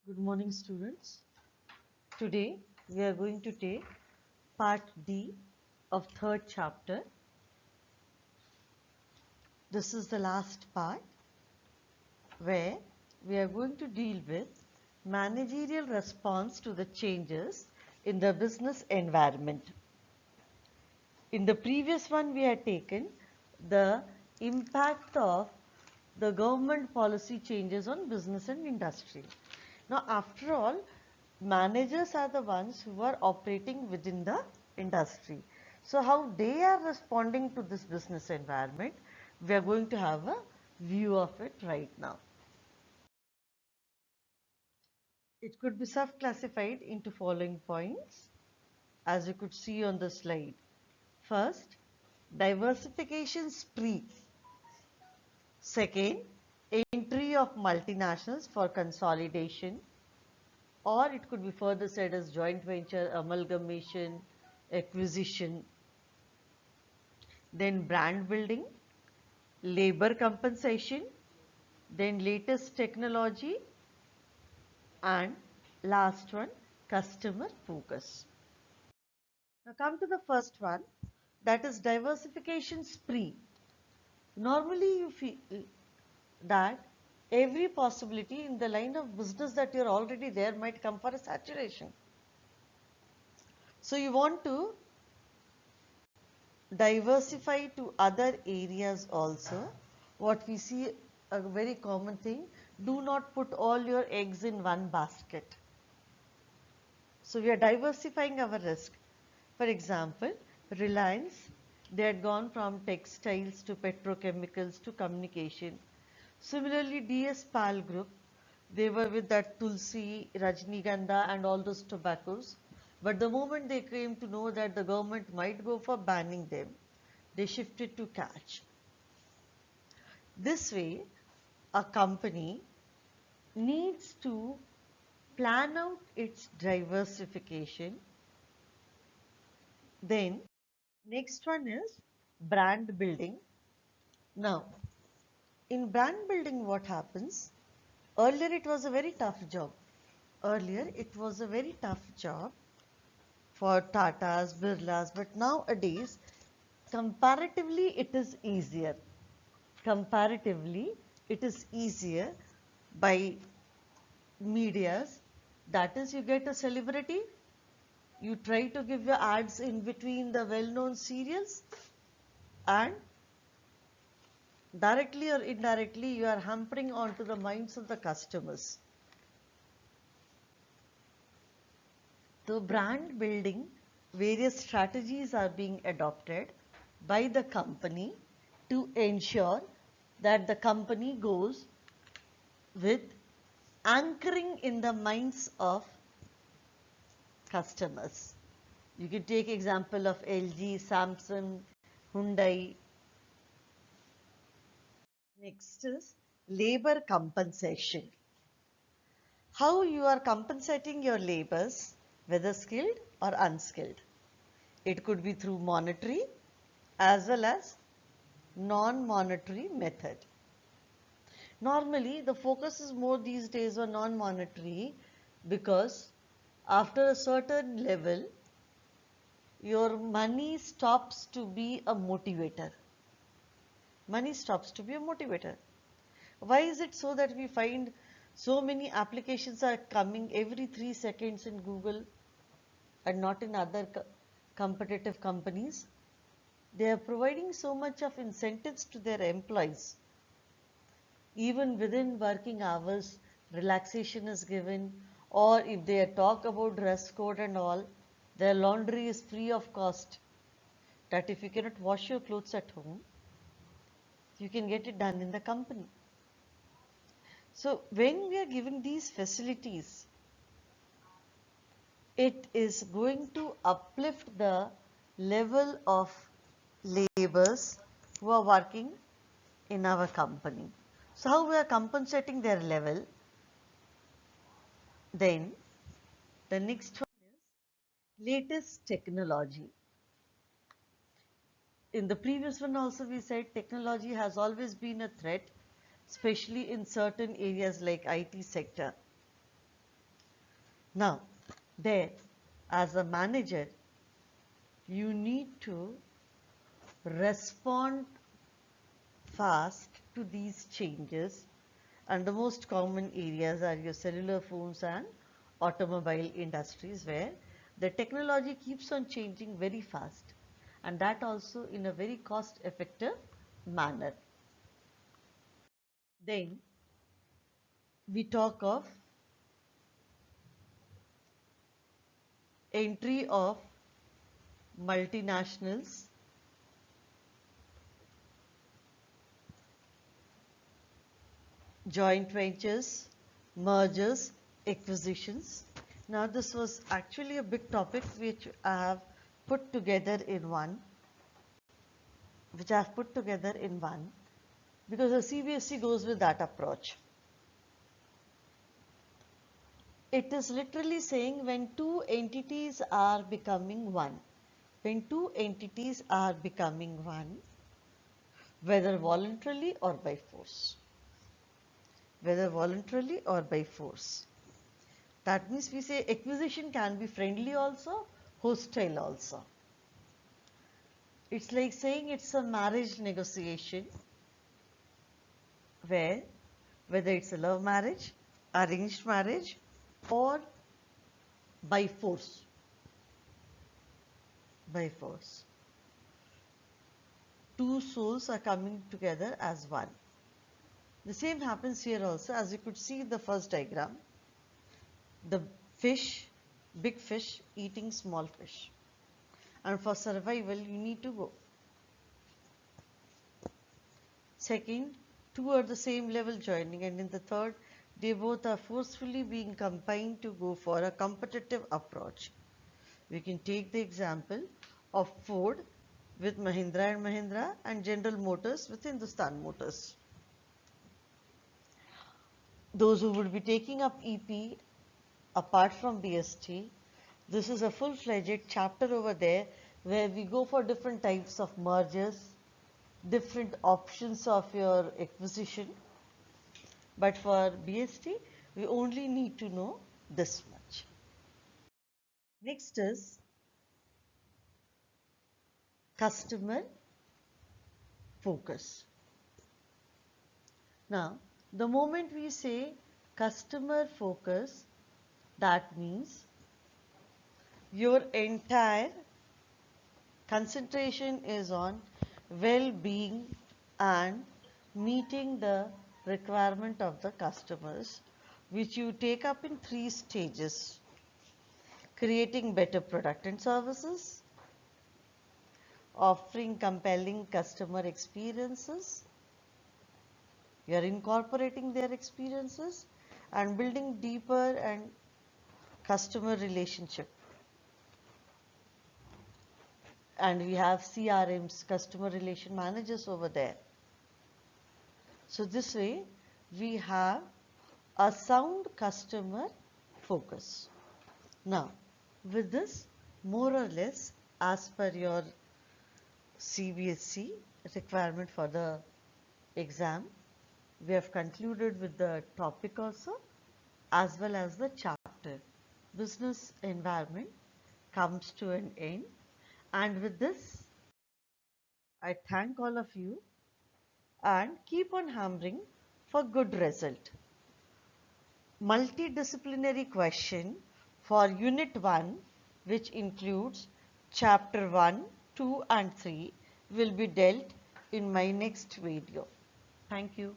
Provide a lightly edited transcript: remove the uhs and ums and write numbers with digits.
Good morning, students. Today we are going to take part D of third chapter. This is the last part where we are going to deal with managerial response to the changes in the business environment. In the previous one, we had taken the impact of the government policy changes on business and industry. Now, after all, managers are the ones who are operating within the industry. So, how they are responding to this business environment, we are going to have a view of it right now. It could be sub-classified into following points, as you could see on the slide. First, diversification spree. Second, entry of multinationals for consolidation, or it could be further said as joint venture, amalgamation, acquisition. Then brand building, labor compensation, then latest technology, and last one, customer focus. Now come to the first one, that is diversification spree. Normally you feel that every possibility in the line of business that you're already there might come for a saturation. So you want to diversify to other areas also. What we see, a very common thing, do not put all your eggs in one basket. So we are diversifying our risk. For example, Reliance, they had gone from textiles to petrochemicals to communication. Similarly, DS Pal Group, they were with that Tulsi, Rajnigandha and all those tobaccos. But the moment they came to know that the government might go for banning them, they shifted to catch. This way, a company needs to plan out its diversification. Then, next one is brand building. Now, in brand building, what happens? Earlier, it was a very tough job. Earlier, it was a very tough job for Tatas, Birlas, but nowadays, comparatively, it is easier. Comparatively, it is easier by medias. That is, you get a celebrity, you try to give your ads in between the well-known serials, and directly or indirectly, you are hampering onto the minds of the customers. The brand building, various strategies are being adopted by the company to ensure that the company goes with anchoring in the minds of customers. You can take example of LG, Samsung, Hyundai. Next is labor compensation. How you are compensating your laborers, whether skilled or unskilled. It could be through monetary as well as non-monetary method. Normally, the focus is more these days on non-monetary because after a certain level, your money stops to be a motivator. Money stops to be a motivator. Why is it so that we find so many applications are coming every 3 seconds in Google and not in other competitive companies? They are providing so much of incentives to their employees. Even within working hours, relaxation is given, or if they talk about dress code and all, their laundry is free of cost. That if you cannot wash your clothes at home, you can get it done in the company. So when we are giving these facilities, it is going to uplift the level of laborers who are working in our company. So how we are compensating their level? Then the next one is latest technology. In the previous one also we said technology has always been a threat, especially in certain areas like IT sector. Now, there, as a manager, you need to respond fast to these changes, and the most common areas are your cellular phones and automobile industries, where the technology keeps on changing very fast, and that also in a very cost effective manner. Then we talk of entry of multinationals, joint ventures, mergers, acquisitions. Now this was actually a big topic which I have put together in one, because the CBSE goes with that approach. It is literally saying when two entities are becoming one. When two entities are becoming one, whether voluntarily or by force. Whether voluntarily or by force. That means we say acquisition can be friendly also, hostile also. It's like saying it's a marriage negotiation where whether it's a love marriage, arranged marriage, or by force. By force. Two souls are coming together as one. The same happens here also, as you could see in the first diagram. The fish, big fish eating small fish. And for survival, you need to go. Second, two are the same level joining, and in the third, they both are forcefully being combined to go for a competitive approach. We can take the example of Ford with Mahindra and Mahindra and General Motors with Hindustan Motors. Those who would be taking up EP apart from BST, this is a full-fledged chapter over there where we go for different types of mergers, different options of your acquisition. But for BST, we only need to know this much. Next is customer focus. Now, the moment we say customer focus, that means your entire concentration is on well-being and meeting the requirement of the customers, which you take up in 3 stages: creating better product and services, offering compelling customer experiences, you are incorporating their experiences, and building deeper and customer relationship. And we have CRMs, customer relation managers over there. So this way we have a sound customer focus. Now with this, more or less as per your CBSE requirement for the exam, we have concluded with the topic also as well as the chapter. Business environment comes to an end, and with this I thank all of you and keep on hammering for good result. Multidisciplinary question for Unit 1, which includes Chapter 1, 2 and 3, will be dealt in my next video. Thank you.